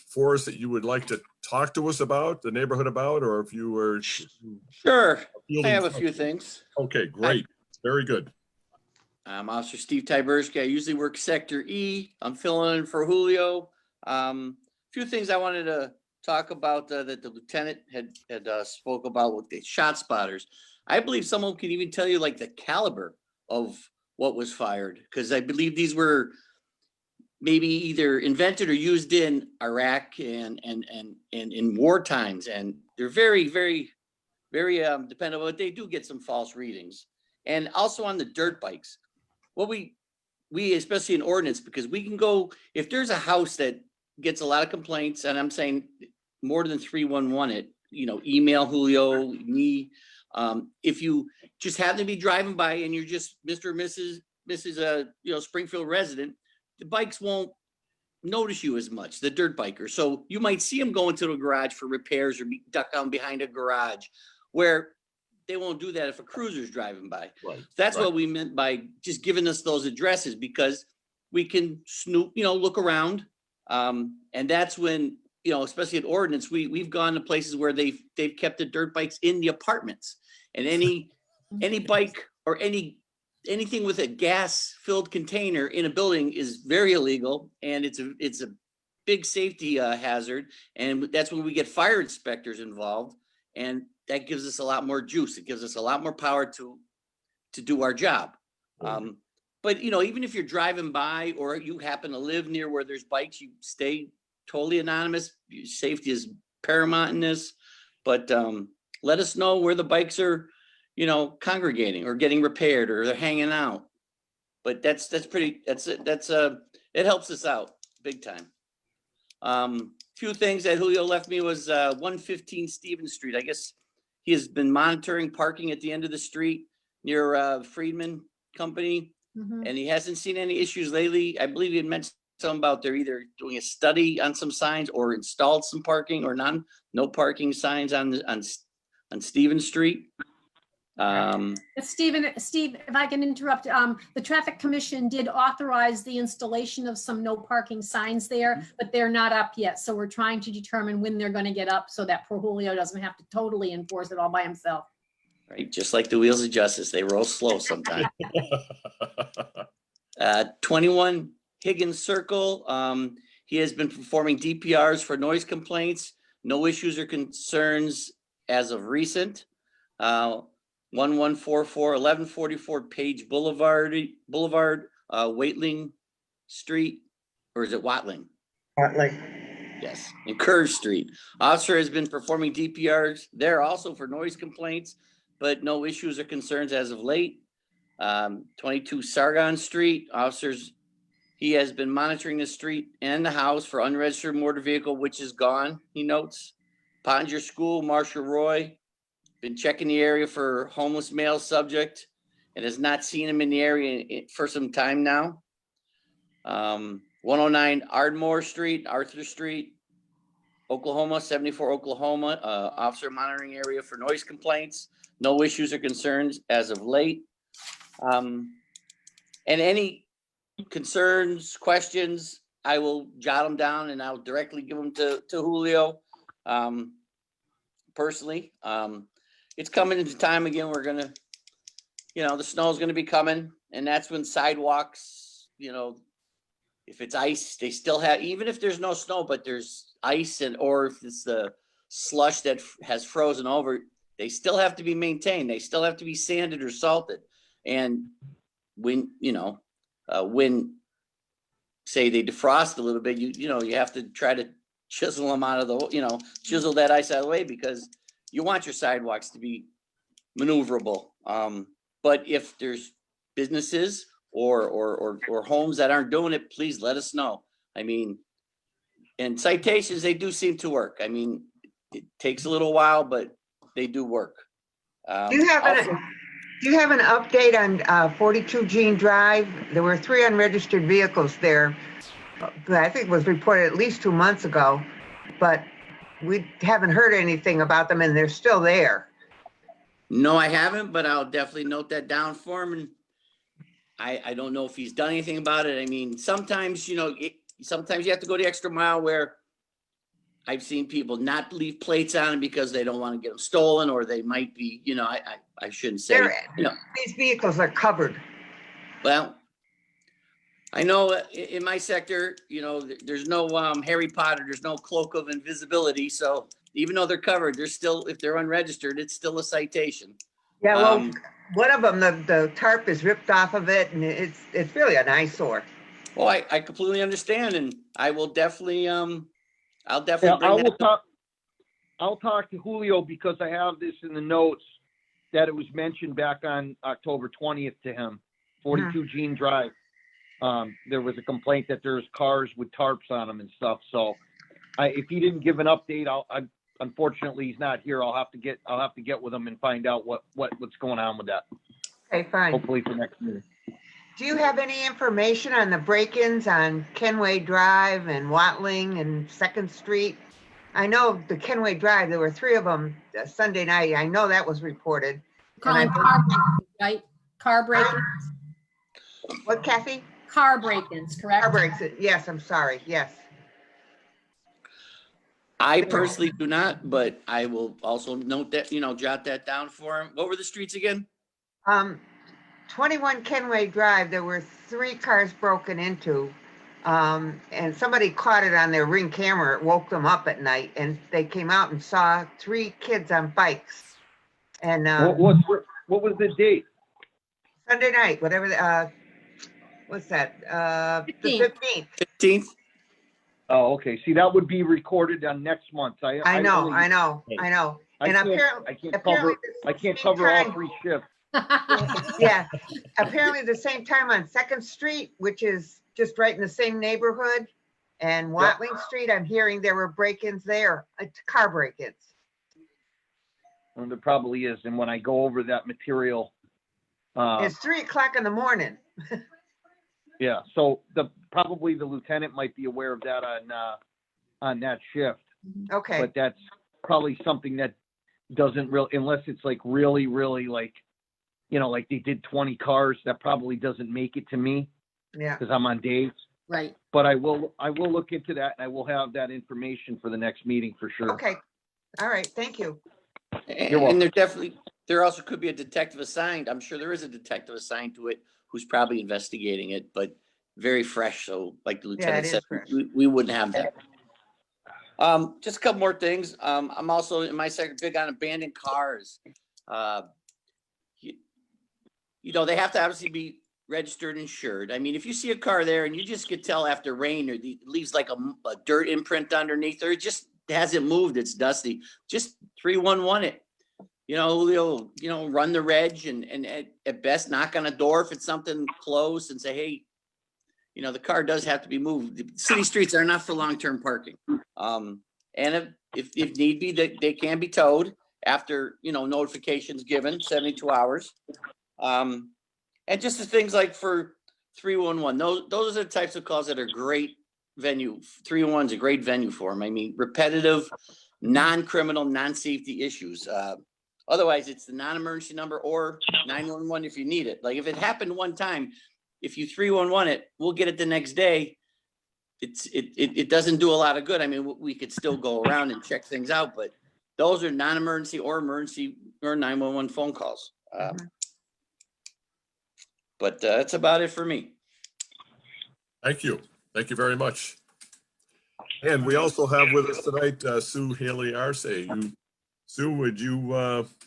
for us that you would like to talk to us about, the neighborhood about, or if you were? Sure, I fielding have a few questions? things. Okay, great. Very good. I'm Officer Steve Tyberski. I usually work Sector E. I'm filling in for Julio. Few things I wanted to talk about that the lieutenant had spoke about with the shot spotters. I believe someone can even tell you like the caliber of what was fired, because I believe these were maybe either invented or used in Iraq and in war times, and they're very dependable, but they do get some false readings. And also on the dirt bikes, what we especially in ordinance, because we can go, if there's a house that gets a lot of complaints, and I'm saying more than 311 it, email Julio, me. If you just happen to be driving by and you're just Mr. or Mrs. Springfield resident, the bikes won't notice you as much, the dirt biker. So you might see them going to the garage for repairs or duck down behind a garage, where they won't do that if a cruiser's driving by. Right. That's right. what we meant by just giving us those addresses, because we can snoop, look around. And that's when, especially at ordinance, we've gone to places where they've kept the dirt bikes in the apartments, and any bike or anything with a gas filled container in a building is very illegal, and it's a big safety hazard. And that's when we get fire inspectors involved, and that gives us a lot more juice. It gives us a lot more power to do our job. But even if you're driving by or you happen to live near where there's bikes, you stay totally anonymous. Safety is paramount in this. But let us know where the bikes are, congregating or getting repaired or they're hanging out. But it helps us out big time. Few things that Julio left me was 115 Stevens Street. I guess he has been monitoring parking at the end of the street near Friedman Company, and he hasn't seen any issues lately. I believe he had mentioned something about they're either doing a study on some signs or installed some parking or no parking signs on Stevens Street. Steve, if I can interrupt, the traffic commission did authorize the installation of some no parking signs there, but they're not up yet. So we're trying to determine when they're going to get up so that poor Julio doesn't have to totally enforce it all by himself. Right, just like the wheels of justice, they roll slow sometimes. 21 Higgins Circle. He has been performing DPRs for noise complaints. No issues or concerns as of recent. 1144 1144 Page Boulevard, Waitling Street, or is it Watling? Like, Yes, and Curve Street. Officer has been performing DPRs there also for noise complaints, but no issues or concerns as of late. 22 Sargon Street. He has been monitoring the street and the house for unregistered motor vehicle, which is gone, he notes. Pottinger School, Marshall Roy. Been checking the area for homeless male subject and has not seen him in the area for some time now. 109 Ardmore Street, Arthur Street, Oklahoma, 74 Oklahoma, officer monitoring area for noise complaints. No issues or concerns as of late. And any concerns, questions, I will jot them down and I'll directly give them to Julio. Personally, it's coming into time again. We're gonna, the snow's gonna be coming, and that's when sidewalks, if it's ice, they still have, even if there's no snow, but there's ice or if it's the slush that has frozen over, they still have to be maintained. They still have to be sanded or salted. And when, when say they defrost a little bit, you have to try to chisel them out of the, chisel that ice out of the way, because you want your sidewalks to be maneuverable. But if there's businesses or homes that aren't doing it, please let us know. I mean, and citations, they do seem to work. I mean, it takes a little while, but they do work. do you have an update on 42 Jean Drive? There were 3 unregistered vehicles there. I think it was reported at least 2 months ago, but we haven't heard anything about them and they're still there. No, I haven't, but I'll definitely note that down for him. And I don't know if he's done anything about it. I mean, sometimes, sometimes you have to go the extra mile where I've seen people not leave plates on them because they don't want to get them stolen, or they might be, I shouldn't say, These vehicles are covered. well, I know in my sector, there's no Harry Potter, there's no cloak of invisibility. So even though they're covered, they're still, if they're unregistered, it's still a citation. Yeah, well, one of them, the tarp is ripped off of it, and it's really an eyesore. Well, I completely understand, and I will definitely, I'll Yeah, definitely bring that. I'll talk to Julio because I have this in the notes that it was mentioned back on October 20th to him, 42 Gene Drive. There was a complaint that there's cars with tarps on them and stuff. So if he didn't give an update, unfortunately he's not here. I'll have to get with him and find out what's going on with that. Okay, fine. Hopefully for next year. Do you have any information on the break-ins on Kenway Drive and Watling and 2nd Street? I know the Kenway Drive, there were 3 of them Sunday night. I know that was reported. Calling car break-ins, right? Car break-ins, What, Kathy? car break-ins, correct? Car breaks. Yes, I'm sorry. Yes. I personally do not, but I will also note that, jot that down for him. What were the streets again? 21 Kenway Drive, there were 3 cars broken into. And somebody caught it on their Ring camera. It woke them up at night, and they came out and saw 3 kids on bikes. And What was the date? Sunday night, whatever, what's that? The 15th. 15th? Oh, okay. See, that would be recorded on next month. I know. And I can't cover all 3 shifts. Yeah, apparently the same time on 2nd Street, which is just right in the same neighborhood, and Watling Street, I'm hearing there were break-ins there, car break-ins. And there probably is. And when I go over that material, It's 3 o'clock in the morning. yeah. So probably the lieutenant might be aware of that on that shift. Okay, But that's probably something that doesn't really, unless it's like really, really like, like they did 20 cars, that probably doesn't make it to me yeah. because I'm on days. Right. But I will look into that, and I will have that information for the next meeting for sure. Okay, all right, thank you. And there also could be a detective assigned. I'm sure there is a detective assigned to it who's probably investigating it, but very fresh. So like the lieutenant it is said, fresh. we wouldn't have that. Just a couple more things. I'm also in my sector big on abandoned cars. They have to obviously be registered and insured. I mean, if you see a car there and you just could tell after rain, or it leaves like a dirt imprint underneath, or it just hasn't moved, it's dusty, just 311 it. Julio, run the reg and at best knock on a door if it's something close and say, hey, the car does have to be moved. The city streets are not for long-term parking. And if need be, they can be towed after, notifications given, 72 hours. And just the things like for 311, those are the types of calls that are great venue. 311 is a great venue for them. I mean, repetitive, non-criminal, non-safety issues. Otherwise, it's the non-emergency number or 911 if you need it. Like if it happened one time, if you 311 it, we'll get it the next day. It doesn't do a lot of good. I mean, we could still go around and check things out, but those are non-emergency or emergency or 911 phone calls. But that's about it for me. Thank you. Thank you very much. And we also have with us tonight, Sue Haley Arce. Sue, would you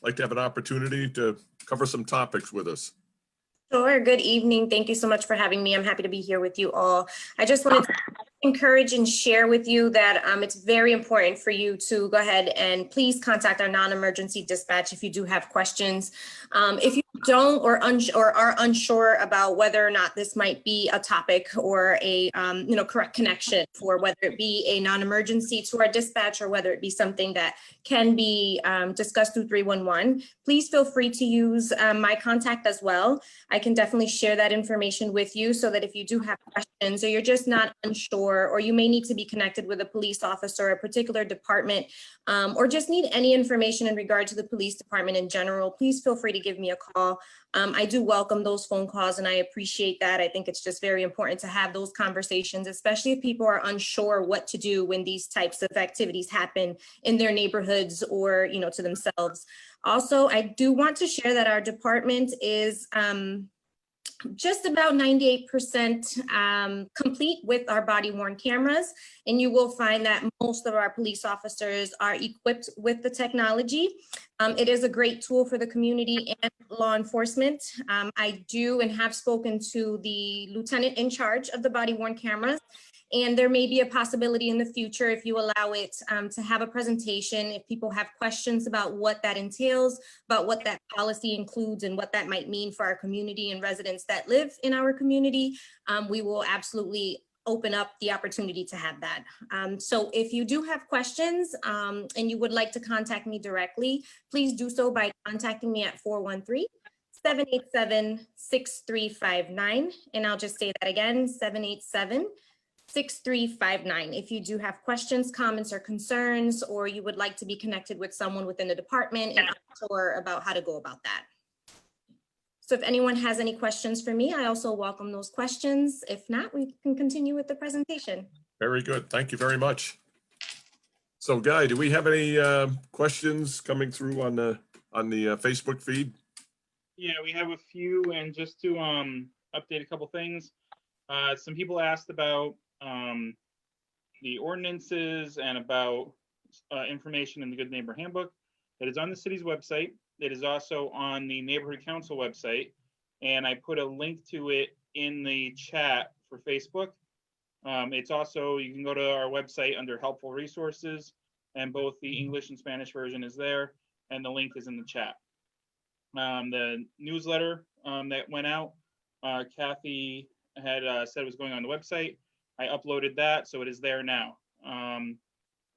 like to have an opportunity to cover some topics with us? Sure. Good evening. Thank you so much for having me. I'm happy to be here with you all. I just wanted to encourage and share with you that it's very important for you to go ahead and please contact our non-emergency dispatch if you do have questions. If you don't or are unsure about whether or not this might be a topic or a correct connection for whether it be a non-emergency to our dispatch or whether it be something that can be discussed through 311, please feel free to use my contact as well. I can definitely share that information with you so that if you do have questions or you're just not unsure, or you may need to be connected with a police officer, a particular department, or just need any information in regard to the police department in general, please feel free to give me a call. call. I do welcome those phone calls and I appreciate that. I think it's just very important to have those conversations, especially if people are unsure what to do when these types of activities happen in their neighborhoods or, you know, to themselves. Also, I do want to share that our department is just about 98% complete with our body worn cameras. And you will find that most of our police officers are equipped with the technology. It is a great tool for the community and law enforcement. I do and have spoken to the lieutenant in charge of the body worn cameras. And there may be a possibility in the future, if you allow it, to have a presentation, if people have questions about what that entails, about what that policy includes and what that might mean for our community and residents that live in our community, we will absolutely open up the opportunity to have that. So if you do have questions and you would like to contact me directly, please do so by contacting me at 413-787-6359. And I'll just say that again, 787-6359. If you do have questions, comments, or concerns, or you would like to be connected with someone within the department and unsure about how to go about that. So if anyone has any questions for me, I also welcome those questions. If not, we can continue with the presentation. Very good. Thank you very much. So Guy, do we have any questions coming through on the Facebook feed? Yeah, we have a few, and just to update a couple things. Some people asked about the ordinances and about information in the Good Neighbor Handbook. That is on the city's website. It is also on the Neighborhood Council website, and I put a link to it in the chat for Facebook. It's also, you can go to our website under helpful resources, and both the English and Spanish version is there, and the link is in the chat. The newsletter that went out, Kathy had said it was going on the website. I uploaded that, so it is there now. The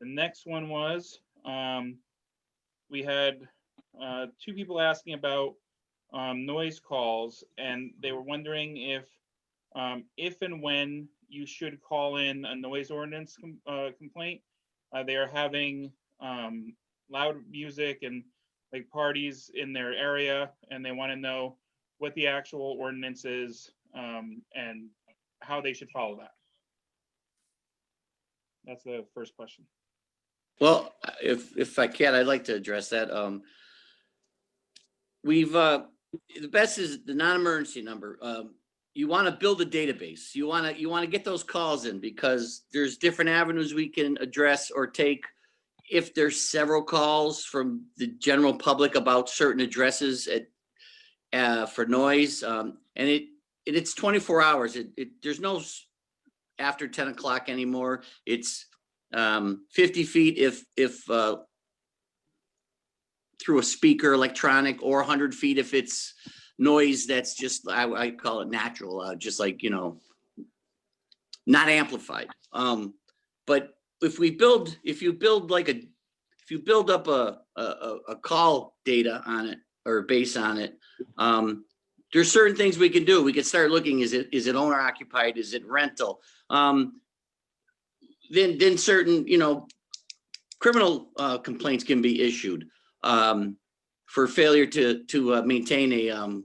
next one was, we had two people asking about noise calls, and they were wondering if and when you should call in a noise ordinance complaint. They are having loud music and like parties in their area, and they want to know what the actual ordinance is and how they should follow that. That's the first question. Well, if I can, I'd like to address that. The best is the non-emergency number. You want to build a database. You want to get those calls in, because there's different avenues we can address or take. If there's several calls from the general public about certain addresses for noise, and it's 24 hours. There's no after 10 o'clock anymore. It's 50 feet if through a speaker, electronic, or 100 feet if it's noise that's just, I call it natural, just like, you know, not amplified. But if you build up a call data on it or base on it, there's certain things we can do. We can start looking, is it owner occupied? Is it rental? Then certain, you know, criminal complaints can be issued for failure to maintain a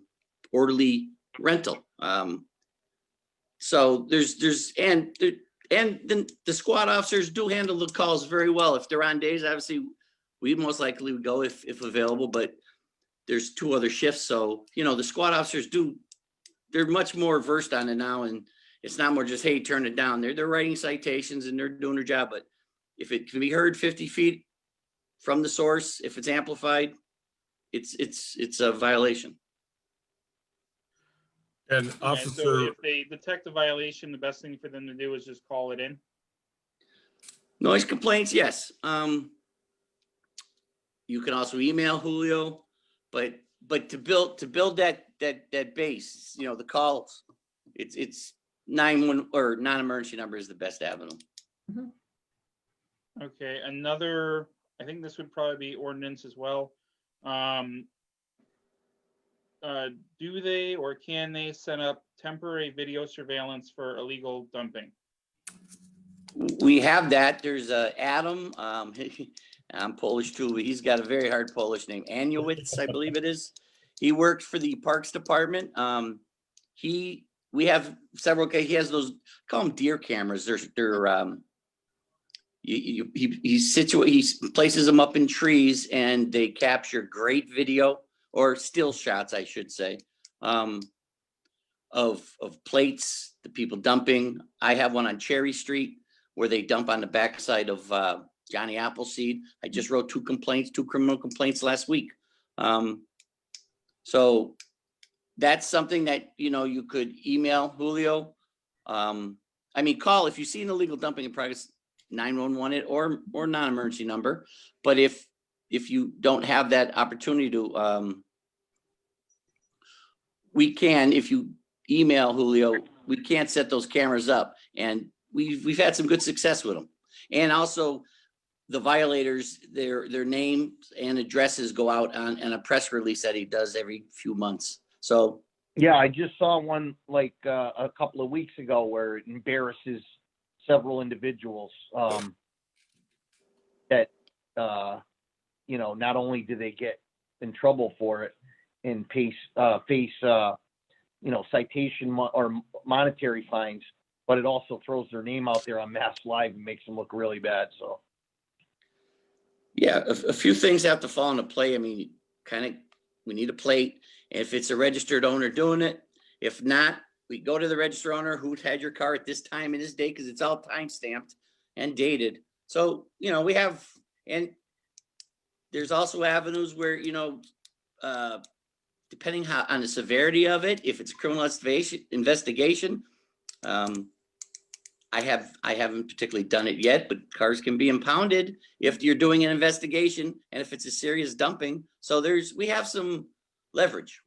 orderly rental. So and then the squad officers do handle the calls very well. If they're on days, obviously we most likely would go if available, but there's 2 other shifts. So, you know, the squad officers they're much more versed on it now, and it's not more just, hey, turn it down. They're writing citations and they're doing their job. But if it can be heard 50 feet from the source, if it's amplified, it's a violation. And So officer, if they detect a violation, the best thing for them to do is just call it in. Noise complaints, yes. You can also email Julio, but to build that base, you know, the calls, it's 911 or non-emergency number is the best avenue. Okay, another, I think this would probably be ordinance as well. Do they or can they set up temporary video surveillance for illegal dumping? We have that. There's Adam. I'm Polish too. He's got a very hard Polish name. Anulewicz, I believe it is. He worked for the Parks Department. We have several, he has those, call them deer cameras. He places them up in trees and they capture great video, or still shots, I should say, of plates, the people dumping. I have one on Cherry Street where they dump on the backside of Johnny Appleseed. I just wrote 2 criminal complaints last week. So that's something that, you could email Julio. Call if you see an illegal dumping in progress, 911 it or non-emergency number. But if you don't have that opportunity to, we can, if you email Julio, we can't set those cameras up, and we've had some good success with them. And also the violators, their names and addresses go out on a press release that he does every few months. So Yeah, I just saw one like a couple of weeks ago where it embarrasses several individuals that not only do they get in trouble for it and face citation or monetary fines, but it also throws their name out there on Mass Live and makes them look really bad. So yeah, a few things have to fall into play. We need a plate. If it's a registered owner doing it, if not, we go to the registered owner who had your car at this time in this day, because it's all time stamped and dated. So, we have, and there's also avenues where, depending on the severity of it, if it's a criminal investigation, I haven't particularly done it yet, but cars can be impounded if you're doing an investigation and if it's a serious dumping. So we have some leverage.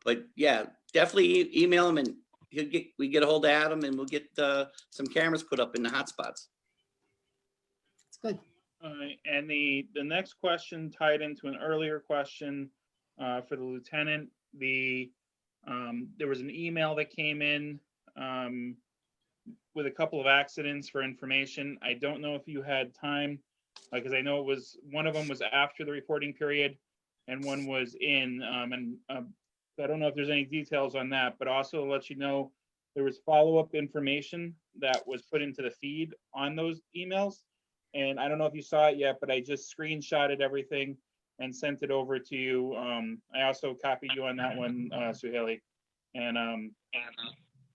But yeah, definitely email him and we get a hold of Adam and we'll get some cameras put up in the hot spots. It's good. And the next question tied into an earlier question for the lieutenant. There was an email that came in with a couple of accidents for information. I don't know if you had time, because I know one of them was after the reporting period and one was in, I don't know if there's any details on that, but also to let you know, there was follow-up information that was put into the feed on those emails. And I don't know if you saw it yet, but I just screenshotted everything and sent it over to you. I also copied you on that one, Suhaili.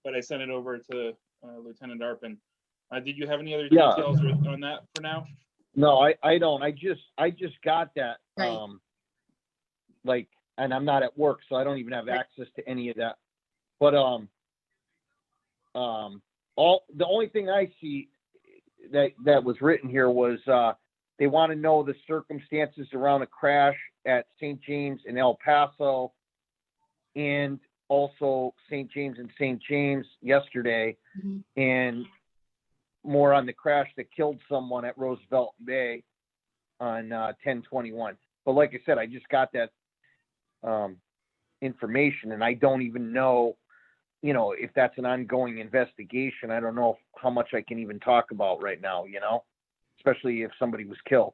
But I sent it over to Lieutenant Arpin. Did you have any other details on that for now? No, I don't. I just got that. Right. And I'm not at work, so I don't even have access to any of that. But the only thing I see that was written here was they want to know the circumstances around a crash at St. James in El Paso, and also St. James and St. James yesterday, and more on the crash that killed someone at Roosevelt Bay on 10/21. But like I said, I just got that information, and I don't even know, if that's an ongoing investigation. I don't know how much I can even talk about right now, especially if somebody was killed.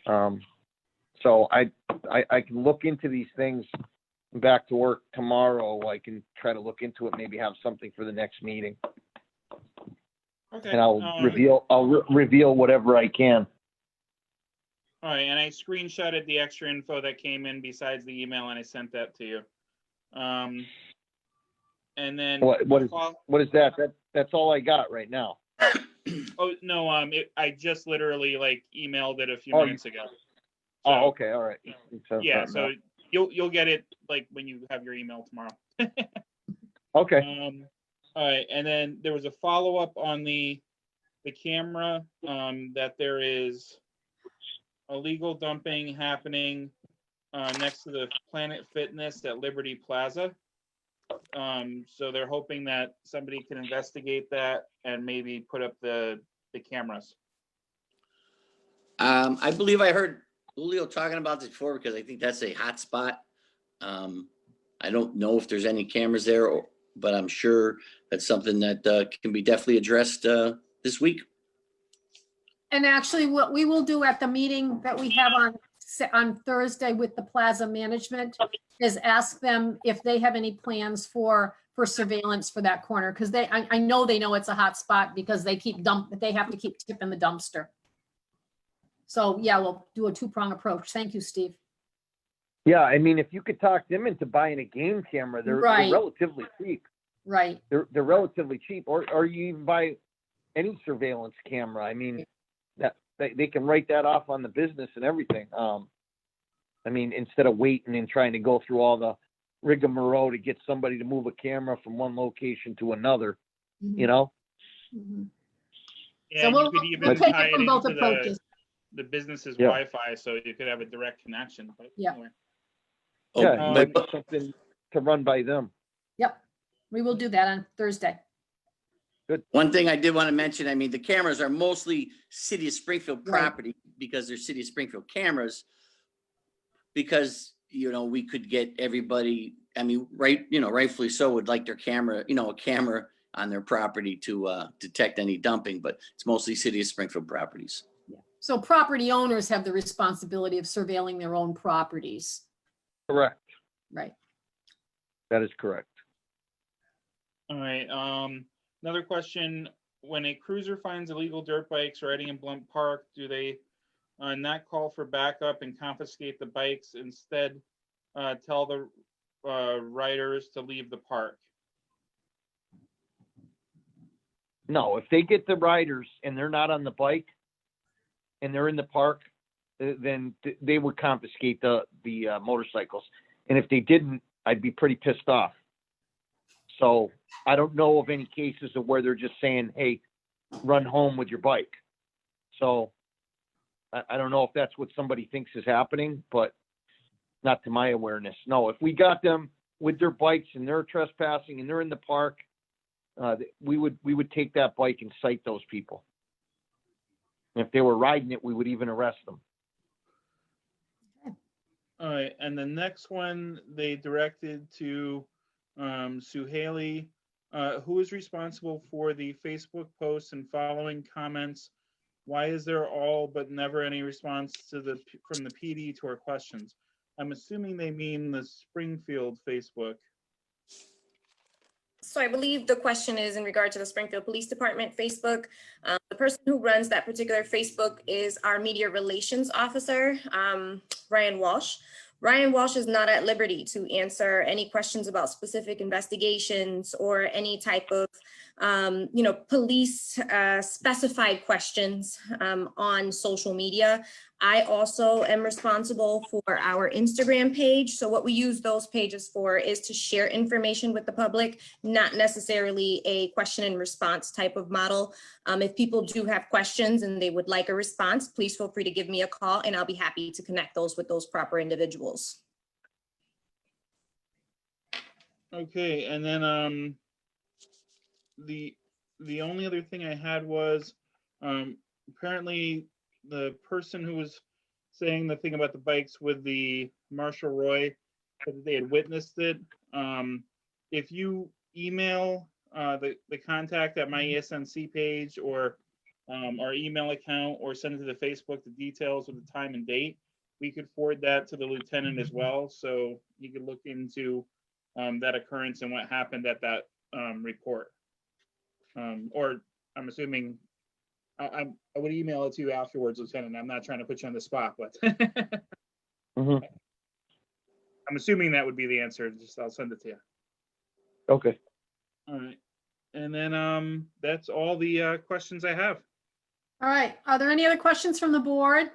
So I can look into these things. Back to work tomorrow. I can try to look into it, maybe have something for the next meeting. Okay. And I'll reveal whatever I can. All right, and I screenshotted the extra info that came in besides the email, and I sent that to you. And then What is that? That's all I got right now. Oh no, I just literally emailed it a few minutes ago. So, okay, all right. Yeah, so you'll get it when you have your email tomorrow. Okay. All right, and then there was a follow-up on the camera that there is illegal dumping happening next to the Planet Fitness at Liberty Plaza. So they're hoping that somebody can investigate that and maybe put up the cameras. I believe I heard Julio talking about this before, because I think that's a hot spot. I don't know if there's any cameras there, but I'm sure that's something that can be definitely addressed this week. And actually, what we will do at the meeting that we have on on Thursday with the plaza management is ask them if they have any plans for surveillance for that corner, because I know they know it's a hot spot because they have to keep tipping the dumpster. So yeah, we'll do a two-prong approach. Thank you, Steve. Yeah, I mean, if you could talk them into buying a game camera, they're Right. relatively cheap. Right. They're relatively cheap, or you even buy any surveillance camera. I mean, that they can write that off on the business and everything. I mean, instead of waiting and trying to go through all the rigmarole to get somebody to move a camera from one location to another, you know? Mhm. Yeah, So and we'll you could even take tie it it from both into approaches. the business's Yeah. Wi-Fi, so you could have a direct connection. But Yeah. anyway. Oh, Yeah, it might but- be something to run by them. Yep. We will do that on Thursday. One thing I did want to mention, I mean, the cameras are mostly City of Springfield Right. property because they're City of Springfield cameras. Because, we could get everybody, I mean, rightfully so would like their camera, a camera on their property to detect any dumping, but it's mostly City of Springfield properties. So property owners have the responsibility of surveilling their own properties. Correct. Right. That is correct. All right, another question. When a cruiser finds illegal dirt bikes riding in Blunt Park, do they not call for backup and confiscate the bikes, instead tell the riders to leave the park? No, if they get the riders and they're not on the bike and they're in the park, then they would confiscate the motorcycles. And if they didn't, I'd be pretty pissed off. So I don't know of any cases of where they're just saying, hey, run home with your bike. So I don't know if that's what somebody thinks is happening, but not to my awareness. No, if we got them with their bikes and they're trespassing and they're in the park, we would take that bike and cite those people. And if they were riding it, we would even arrest them. All right, and the next one they directed to Sue Haley, who is responsible for the Facebook posts and following comments? Why is there all but never any response from the PD to our questions? I'm assuming they mean the Springfield Facebook. So I believe the question is in regard to the Springfield Police Department Facebook. The person who runs that particular Facebook is our media relations officer, Ryan Walsh. Ryan Walsh is not at liberty to answer any questions about specific investigations or any type of, police specified questions on social media. I also am responsible for our Instagram page. So what we use those pages for is to share information with the public, not necessarily a question and response type of model. If people do have questions and they would like a response, please feel free to give me a call and I'll be happy to connect those with those proper individuals. Okay, and then the only other thing I had was apparently the person who was saying the thing about the bikes with the Marshall Roy, that they had witnessed it. If you email the contact at my ESNC page or our email account, or send it to the Facebook, the details of the time and date, we could forward that to the lieutenant as well, so he could look into that occurrence and what happened at that report. Or I'm assuming I would email it to you afterwards, Lieutenant. I'm not trying to put you on the spot, but Mm-hmm. I'm assuming that would be the answer. Just I'll send it to you. Okay. All right. And then that's all the questions I have. All right. Are there any other questions from the board?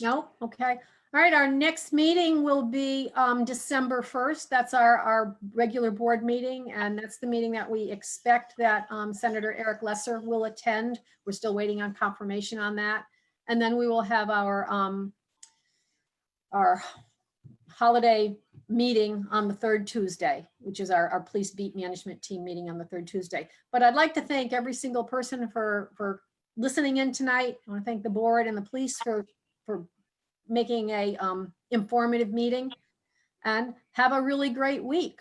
No? Okay. All right. Our next meeting will be December 1st. That's our regular board meeting. And that's the meeting that we expect that Senator Eric Lesser will attend. We're still waiting on confirmation on that. And then we will have our holiday meeting on the third Tuesday, which is our police beat management team meeting on the third Tuesday. But I'd like to thank every single person for listening in tonight. I want to thank the board and the police for making a informative meeting, and have a really great week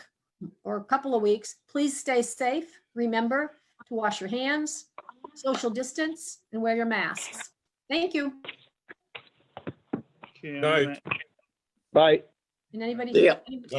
or a couple of weeks. Please stay safe. Remember to wash your hands, social distance, and wear your masks. Thank you. Okay, Night. Bye. And anybody? Yeah. anybody-